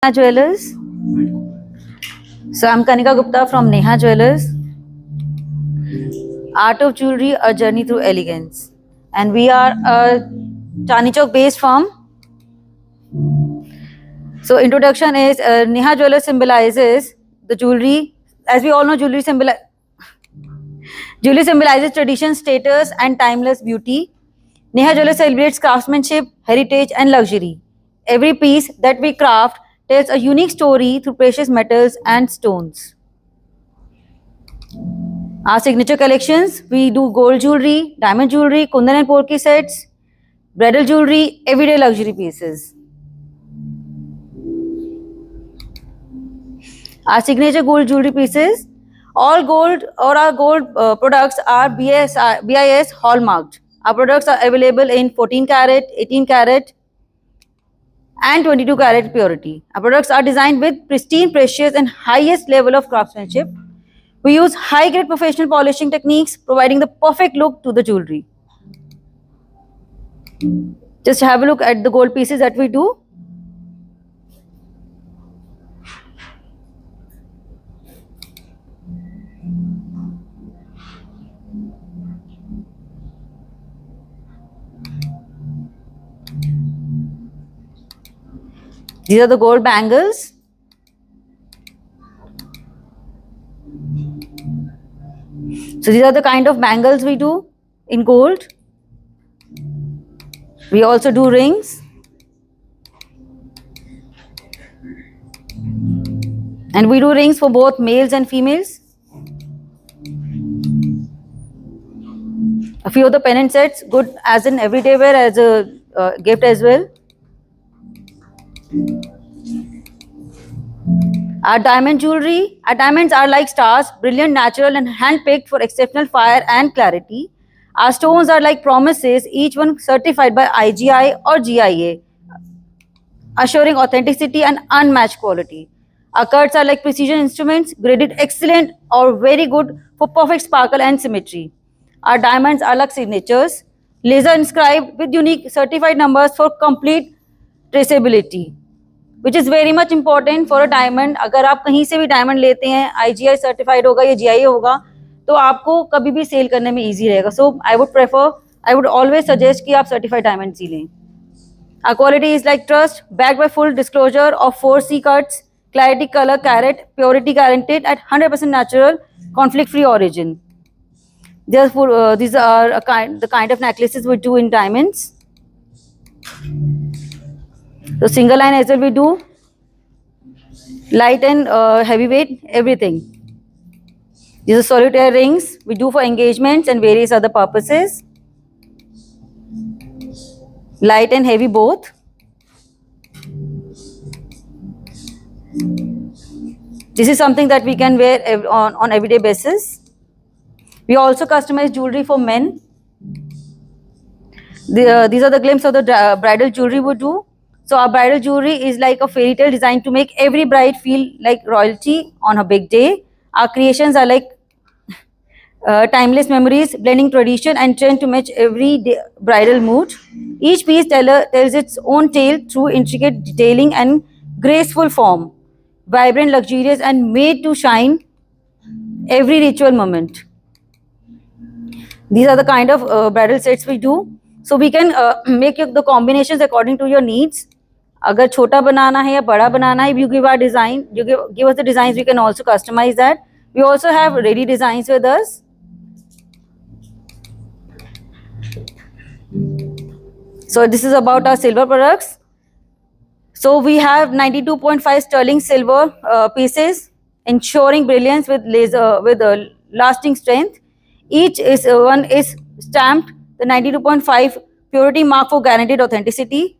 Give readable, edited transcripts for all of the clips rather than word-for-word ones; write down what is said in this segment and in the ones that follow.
Neha Jewelers. So I'm Kanika Gupta from Neha Jewelers. Art of Jewelry, a journey through elegance. And we are a Chandni Chowk based firm. So introduction is Neha Jewelers symbolizes the jewelry. As we all know, jewelry symbolizes tradition, status, and timeless beauty. Neha Jewelers celebrates craftsmanship, heritage, and luxury. Every piece that we craft tells a unique story through precious metals and stones. Our signature collections, we do gold jewelry, diamond jewelry, kundan and porky sets, bridal jewelry, everyday luxury pieces. Our signature gold jewelry pieces, all gold or our gold products are BIS hallmarked. Our products are available in 14 carat, 18 carat, and 22 carat purity. Our products are designed with pristine, precious, and highest level of craftsmanship. We use high-grade professional polishing techniques, providing the perfect look to the jewelry. Just have a look at the gold pieces that we do. These are the gold bangles. So these are the kind of bangles we do in gold. We also do rings. And we do rings for both males and females. A few of the pendant sets, good as in everyday wear, as a gift as well. Our diamond jewelry, our diamonds are like stars, brilliant, natural, and hand-picked for exceptional fire and clarity. Our stones are like promises, each one certified by IGI or GIA, assuring authenticity and unmatched quality. Our cuts are like precision instruments, graded excellent or very good for perfect sparkle and symmetry. Our diamonds are like signatures, laser inscribed with unique certified numbers for complete traceability. Which is very much important for a diamond. अगर आप कहीं से भी diamond लेते हैं, IGI certified होगा या GIA होगा, तो आपको कभी भी सेल करने में ईजी रहेगा. सो आई वुड ऑलवेज सजेस्ट कि आप सर्टिफाइड डायमंड ही लें. Our quality is like trust, backed by full disclosure of 4C cuts, clarity, color, carat, purity guaranteed at 100% natural, conflict-free origin. Therefore, these are the kind of necklaces we do in diamonds. So single line as well we do, light and heavyweight, everything. These are solitaire rings we do for engagements and various other purposes. Light and heavy both. This is something that we can wear on everyday basis. We also customize jewelry for men. These are the glimpses of the bridal jewelry we do. So our bridal jewelry is like a fairy tale designed to make every bride feel like royalty on her big day. Our creations are like timeless memories, blending tradition and trend to match every bridal mood. Each piece tells its own tale through intricate detailing and graceful form, vibrant, luxurious, and made to shine every ritual moment. These are the kind of bridal sets we do. So we can make the combinations according to your needs. अगर छोटा बनाना है या बड़ा बनाना है, you give our design, you give us the designs, we can also customize that. We also have ready designs with us. So this is about our silver products. So we have 92.5 sterling silver pieces, ensuring brilliance with lasting strength. Each is one is stamped the 92.5 purity mark for guaranteed authenticity.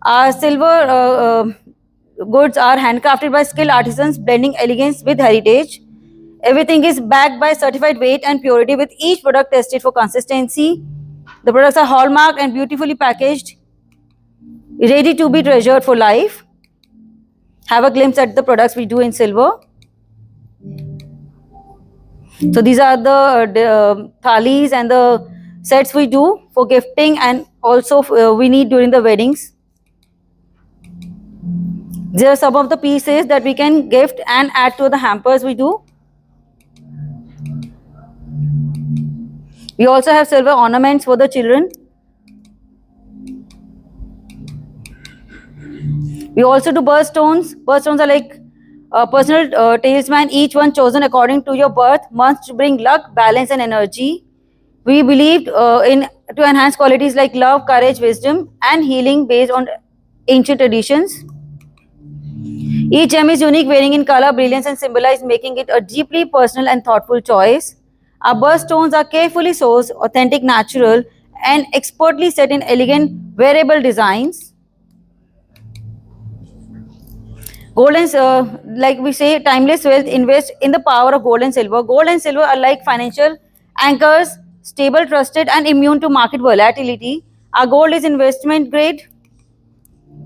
Our silver goods are handcrafted by skilled artisans, blending elegance with heritage. Everything is backed by certified weight and purity, with each product tested for consistency. The products are hallmarked and beautifully packaged, ready to be treasured for life. Have a glimpse at the products we do in silver. So these are the thalis and the sets we do for gifting, and also we need during the weddings. These are some of the pieces that we can gift and add to the hampers we do. We also have silver ornaments for the children. We also do birthstones. Birthstones are like personal talisman, each one chosen according to your birth month to bring luck, balance, and energy. We believed in to enhance qualities like love, courage, wisdom, and healing based on ancient traditions. Each gem is unique, varying in color, brilliance, and symbolize, making it a deeply personal and thoughtful choice. Our birthstones are carefully sourced, authentic, natural, and expertly set in elegant, wearable designs. Gold and like we say, timeless wealth. Invest in the power of gold and silver. Gold and silver are like financial anchors, stable, trusted, and immune to market volatility. Our gold is investment grade,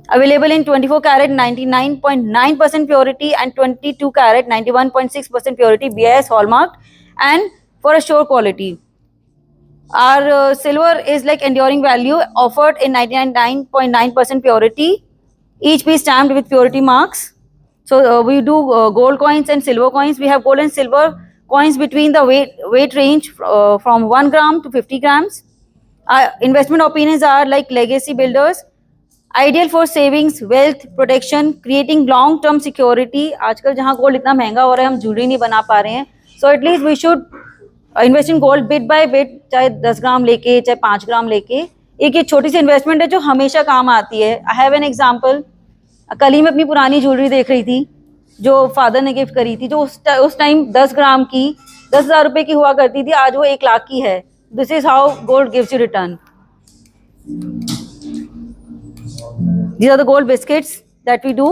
available in 24 carat 99.9% purity and 22 carat 91.6% purity BIS hallmark, and for a sure quality. Our silver is like enduring value, offered in 99.9% purity, each piece stamped with purity marks. So we do gold coins and silver coins. We have gold and silver coins between the weight range from 1 gram to 50 grams. Our investment opinions are like legacy builders, ideal for savings, wealth, protection, creating long term security. आजकल जहाँ gold इतना महंगा हो रहा है, हम jewellery नहीं बना पा रहे हैं. So at least we should invest in gold bit by bit, चाहे 10 ग्राम लेके, चाहे 5 ग्राम लेके. एक ये छोटी सी इन्वेस्टमेंट है जो हमेशा काम आती है. I have an example. कल ही मैं अपनी पुरानी ज्वेलरी देख रही थी जो फादर ने गिफ्ट करी थी, जो उस टाइम 10 ग्राम की 10,000 रुपए की हुआ करती थी, आज वो 1 लाख की है. This is how gold gives you return. These are the gold biscuits that we do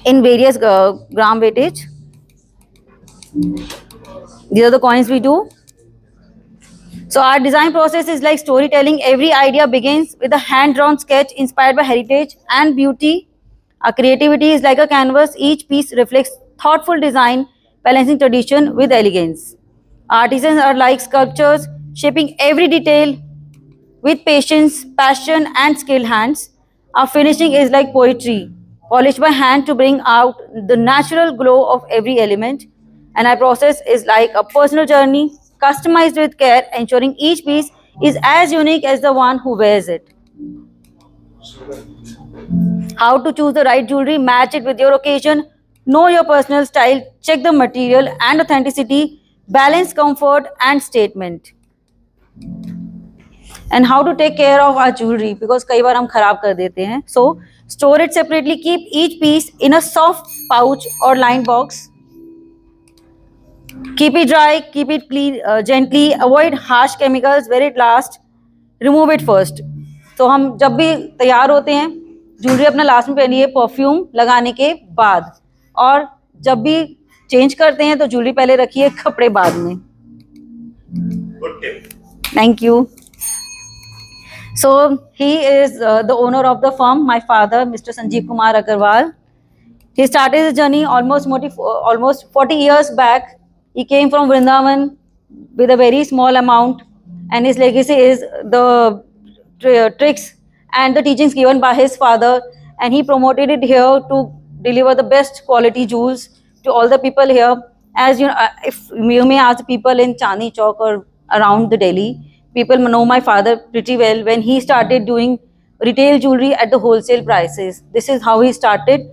in various gram weightage. These are the coins we do. So our design process is like storytelling. Every idea begins with a hand-drawn sketch inspired by heritage and beauty. Our creativity is like a canvas. Each piece reflects thoughtful design, balancing tradition with elegance. Artisans are like sculptures, shaping every detail with patience, passion, and skilled hands. Our finishing is like poetry, polished by hand to bring out the natural glow of every element. And our process is like a personal journey, customized with care, ensuring each piece is as unique as the one who wears it. How to choose the right jewelry, match it with your occasion, know your personal style, check the material and authenticity, balance comfort and statement. And how to take care of our jewelry, because कई बार हम खराब कर देते हैं. So store it separately, keep each piece in a soft pouch or lined box. Keep it dry, keep it clean gently, avoid harsh chemicals, wear it last, remove it first. तो हम जब भी तैयार होते हैं, ज्वेलरी अपना last में पहनिए परफ्यूम लगाने के बाद, और जब भी चेंज करते हैं तो ज्वेलरी पहले रखिए, कपड़े बाद में. Thank you. So he is the owner of the firm, my father, Mr. Sanjeev Kumar Agarwal. He started his journey almost 40 years back. He came from Vrindavan with a very small amount, and his legacy is the tricks and the teachings given by his father, and he promoted it here to deliver the best quality jewels to all the people here. As you know, if you may ask people in Chandni Chowk or around the Delhi, people know my father pretty well when he started doing retail jewelry at the wholesale prices. This is how he started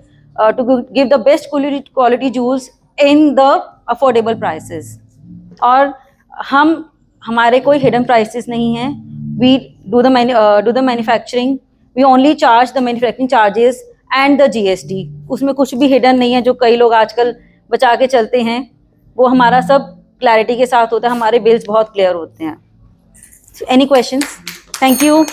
to give the best quality jewels in the affordable prices. और हमारे कोई hidden prices नहीं हैं. We do the manufacturing. We only charge the manufacturing charges and the GST. उसमें कुछ भी hidden नहीं है जो कई लोग आजकल बचा के चलते हैं. वो हमारा सब क्लैरिटी के साथ होता है. हमारे बिल्स बहुत क्लियर होते हैं. Any questions? Thank you.